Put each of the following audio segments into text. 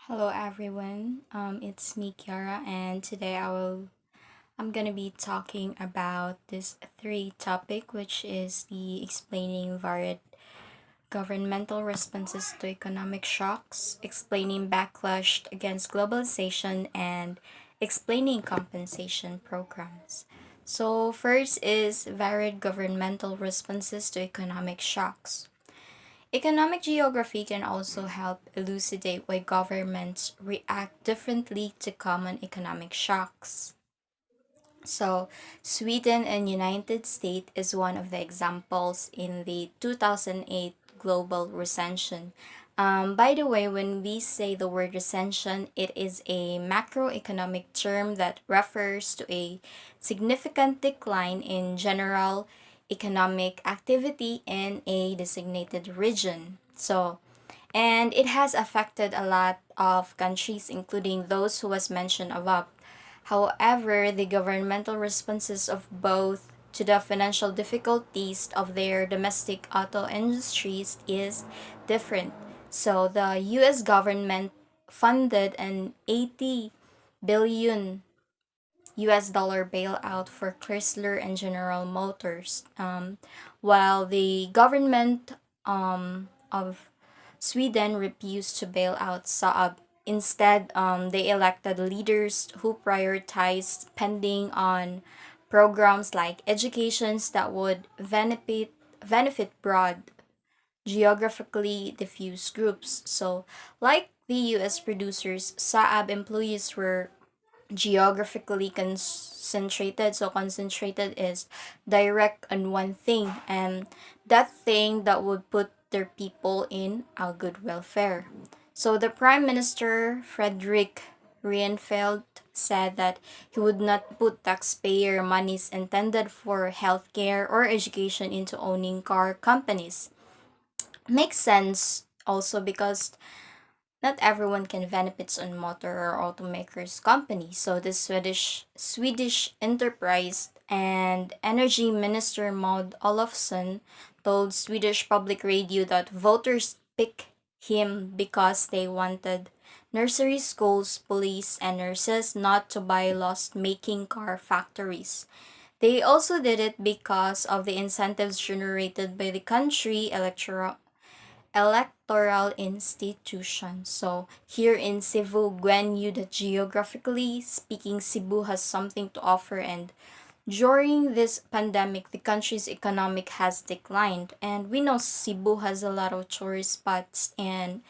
Hello everyone. It's me Kiara and today I'm gonna be talking about this three topic which is the explaining varied governmental responses to economic shocks, explaining backlash against globalization and explaining compensation programs. So first is varied governmental responses to economic shocks. Economic geography can also help elucidate why governments react differently to common economic shocks. So, Sweden and United States is one of the examples in the 2008 global recession. By the way, when we say the word recession, it is a macroeconomic term that refers to a significant decline in general economic activity in a designated region. And it has affected a lot of countries, including those who was mentioned above. However, the governmental responses of both to the financial difficulties of their domestic auto industries is different. So the US government funded an 80 billion US dollar bailout for Chrysler and General Motors, while the government of Sweden refused to bail out Saab. Instead, they elected leaders who prioritized spending on programs like educations that would benefit broad, geographically diffuse groups. So, like the US producers, Saab employees were geographically concentrated. So concentrated is direct on one thing, and that thing that would put their people in a good welfare. So the Prime Minister Frederick Reinfeldt said that he would not put taxpayer monies intended for healthcare or education into owning car companies. Makes sense also because not everyone can benefit on motor or automakers company. So the Swedish enterprise and energy minister Maud Olofsson told Swedish public radio that voters picked him because they wanted nursery schools, police, and nurses not to buy loss-making car factories. They also did it because of the incentives generated by the country electoral institution. So here in Cebu, Gwen knew that geographically speaking, Cebu has something to offer, and during this pandemic, the country's economic has declined, and we know Cebu has a lot of tourist spots and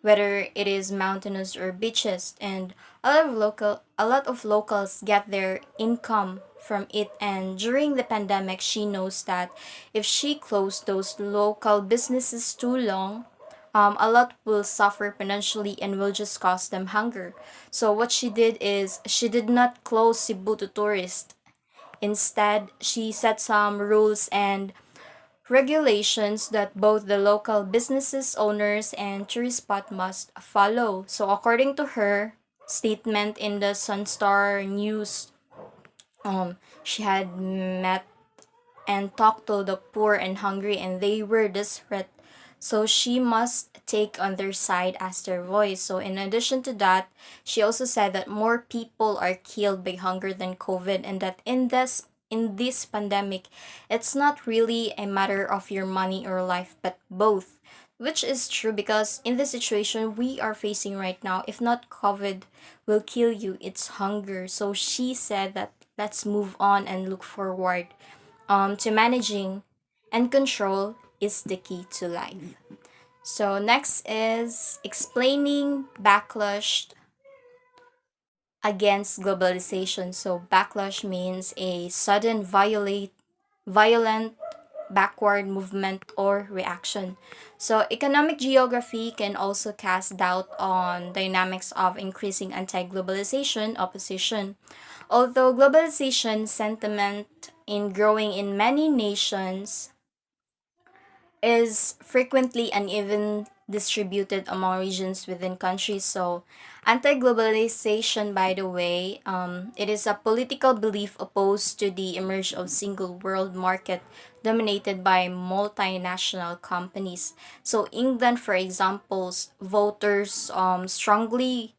whether it is mountainous or beaches, and a lot of locals get their income from it. And during the pandemic, she knows that if she closed those local businesses too long, a lot will suffer financially and will just cause them hunger. So what she did is she did not close Cebu to tourists. Instead, she set some rules and regulations that both the local businesses owners and tourist spot must follow. So according to her statement in the Sunstar News, she had met and talked to the poor and hungry, and they were desperate. So she must take on their side as their voice. So in addition to that, she also said that more people are killed by hunger than COVID, and that in this pandemic, it's not really a matter of your money or life, but both. Which is true because in the situation we are facing right now, if not COVID will kill you, it's hunger. So she said that let's move on and look forward to managing and control is the key to life. So next is explaining backlash against globalization. So backlash means a sudden violent backward movement or reaction. So economic geography can also cast doubt on dynamics of increasing anti-globalization opposition. Although globalization sentiment in growing in many nations is frequently uneven distributed among regions within countries. So, anti globalization, by the way, it is a political belief opposed to the emerge of single world market dominated by multinational companies. So, England, for examples, voters strongly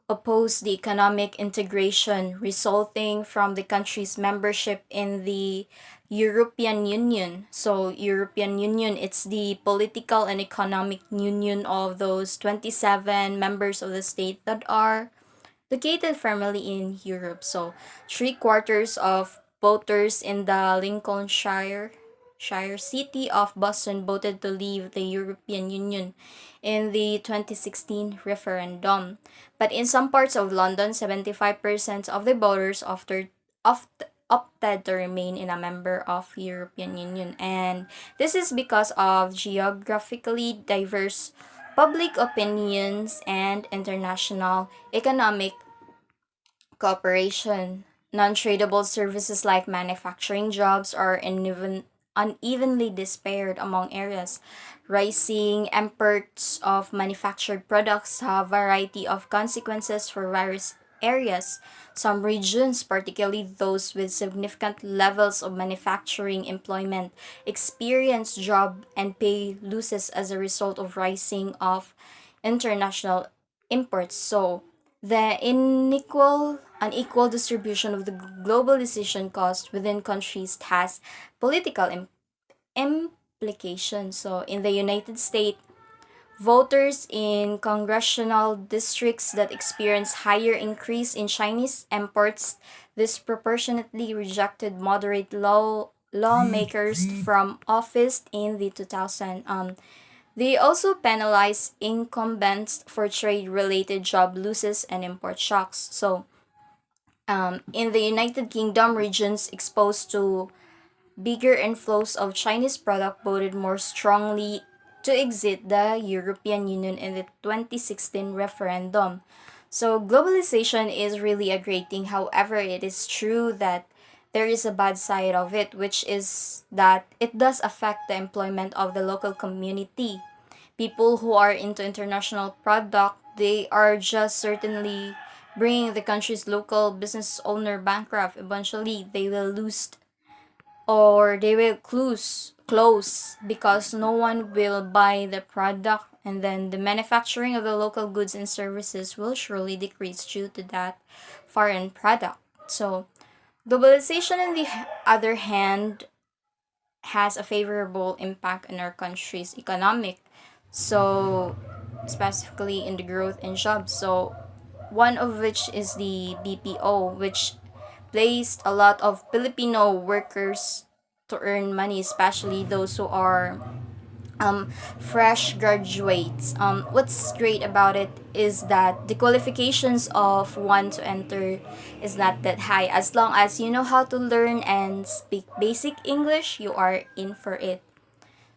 oppose the economic integration resulting from the country's membership in the European Union. So European Union, it's the political and economic union of those 27 members of the state that are located primarily in Europe. So three-quarters of voters in the Lincolnshire city of Boston voted to leave the European Union in the 2016 referendum. But in some parts of London, 75% of the voters opted to remain in a member of European Union. And this is because of geographically diverse public opinions and international economic cooperation. Non-tradable services like manufacturing jobs are unevenly dispersed among areas. Rising imports of manufactured products have a variety of consequences for various areas. Some regions, particularly those with significant levels of manufacturing employment, experience job and pay losses as a result of rising of international imports. So, the unequal distribution of the global decision cost within countries has political implications. So, in the United States, voters in congressional districts that experience higher increase in Chinese imports disproportionately rejected moderate lawmakers from office in the 2000. They also penalize incumbents for trade-related job losses and import shocks. So, in the United Kingdom, regions exposed to bigger inflows of Chinese product voted more strongly to exit the European Union in the 2016 referendum. So globalization is really a great thing. However, it is true that there is a bad side of it, which is that it does affect the employment of the local community. People who are into international product, they are just certainly bringing the country's local business owner bankrupt. Eventually, they will lose or they will close because no one will buy the product, and then the manufacturing of the local goods and services will surely decrease due to that foreign product. So globalization on the other hand has a favorable impact on our country's economic, so specifically in the growth in jobs. So one of which is the BPO, which placed a lot of Filipino workers to earn money, especially those who are fresh graduates. What's great about it is that the qualifications of one to enter is not that high. As long as you know how to learn and speak basic English, you are in for it.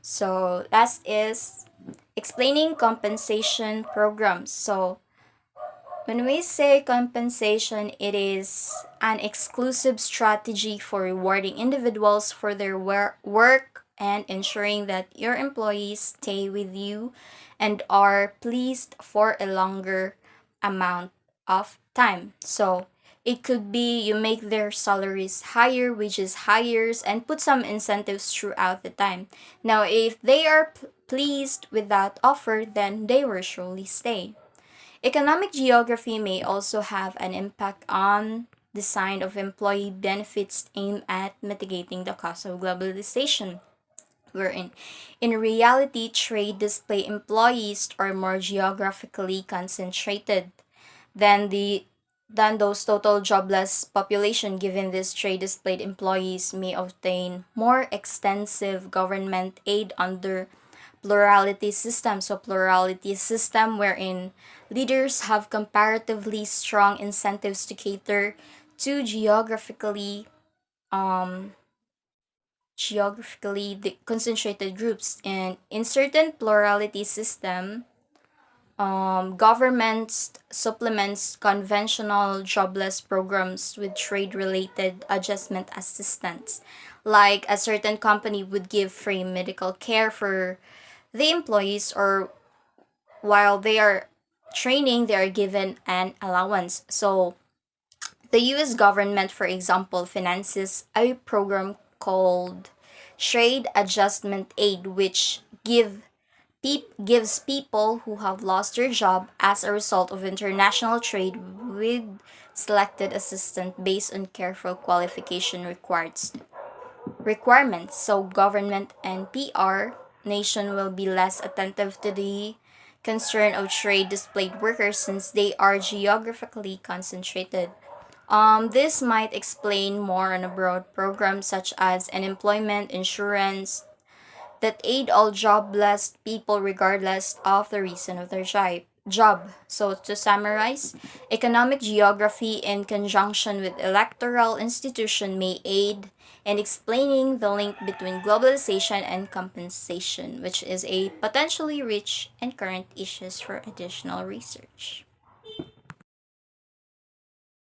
So last is explaining compensation programs. So when we say compensation, it is an exclusive strategy for rewarding individuals for their work and ensuring that your employees stay with you and are pleased for a longer amount of time. So it could be you make their salaries higher, wages higher, and put some incentives throughout the time. Now, if they are pleased with that offer, then they will surely stay. Economic geography may also have an impact on design of employee benefits aimed at mitigating the cost of globalization. Wherein, in reality, trade display employees are more geographically concentrated than those total jobless population, given this trade displayed employees may obtain more extensive government aid under plurality system. So plurality system wherein leaders have comparatively strong incentives to cater to um concentrated groups, and in certain plurality system, governments supplements conventional jobless programs with trade related adjustment assistance, like a certain company would give free medical care for the employees, or while they are training, they are given an allowance. So the US government, for example, finances a program called Trade Adjustment Aid, which gives people who have lost their job as a result of international trade with selected assistance based on careful qualification requirements. So government and PR nation will be less attentive to the concern of trade displaced workers since they are geographically concentrated. This might explain more on a broad program such as unemployment insurance that aid all jobless people regardless of the reason of their job. So to summarize, economic geography in conjunction with electoral institution may aid in explaining the link between globalization and compensation, which is a potentially rich and current issues for additional research.